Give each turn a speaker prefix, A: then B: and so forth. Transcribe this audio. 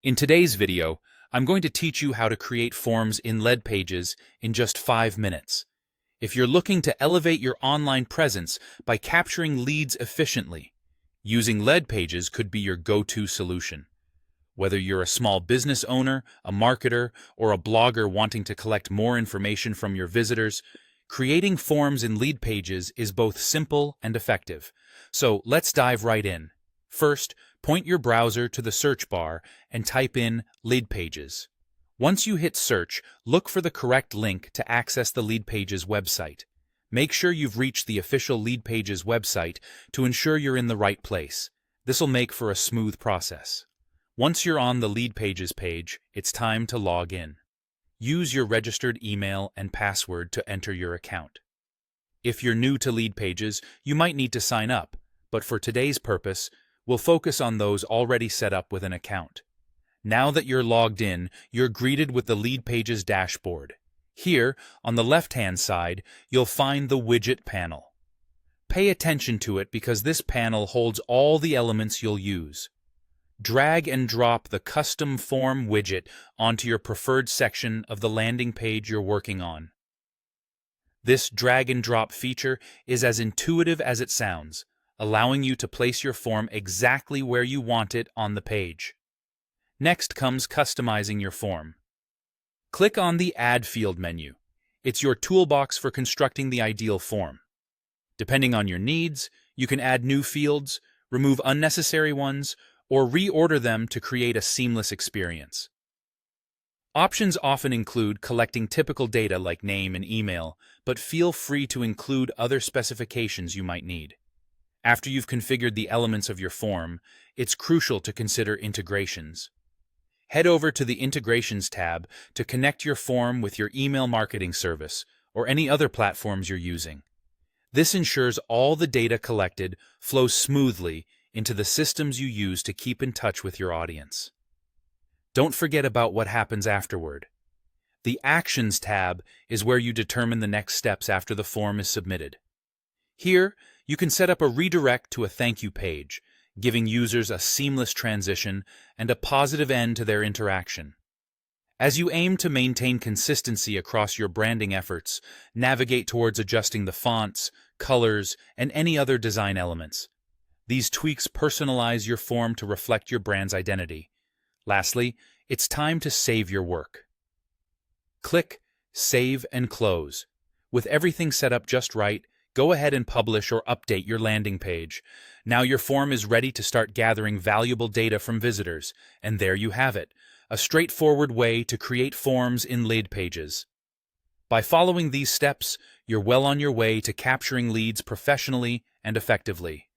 A: In today's video, I'm going to teach you how to create forms in Leadpages in just 5 minutes. If you're looking to elevate your online presence by capturing leads efficiently, using Leadpages could be your go-to solution. Whether you're a small business owner, a marketer, or a blogger wanting to collect more information from your visitors, creating forms in Leadpages is both simple and effective. So let's dive right in. First, point your browser to the search bar and type in Leadpages. Once you hit search, look for the correct link to access the Leadpages website. Make sure you've reached the official Leadpages website to ensure you're in the right place. This will make for a smooth process. Once you're on the Leadpages page, it's time to log in. Use your registered email and password to enter your account. If you're new to Leadpages, you might need to sign up, but for today's purpose, we'll focus on those already set up with an account. Now that you're logged in, you're greeted with the Leadpages dashboard. Here, on the left-hand side, you'll find the widget panel. Pay attention to it because this panel holds all the elements you'll use. Drag and drop the custom form widget onto your preferred section of the landing page you're working on. This drag and drop feature is as intuitive as it sounds, allowing you to place your form exactly where you want it on the page. Next comes customizing your form. Click on the Add Field menu. It's your toolbox for constructing the ideal form. Depending on your needs, you can add new fields, remove unnecessary ones, or reorder them to create a seamless experience. Options often include collecting typical data like name and email, but feel free to include other specifications you might need. After you've configured the elements of your form, it's crucial to consider integrations. Head over to the Integrations tab to connect your form with your email marketing service or any other platforms you're using. This ensures all the data collected flows smoothly into the systems you use to keep in touch with your audience. Don't forget about what happens afterward. The Actions tab is where you determine the next steps after the form is submitted. Here, you can set up a redirect to a thank you page, giving users a seamless transition and a positive end to their interaction. As you aim to maintain consistency across your branding efforts, navigate towards adjusting the fonts, colors, and any other design elements. These tweaks personalize your form to reflect your brand's identity. Lastly, it's time to save your work. Click Save and Close. With everything set up just right, go ahead and publish or update your landing page. Now your form is ready to start gathering valuable data from visitors, and there you have it, a straightforward way to create forms in Leadpages. By following these steps, you're well on your way to capturing leads professionally and effectively.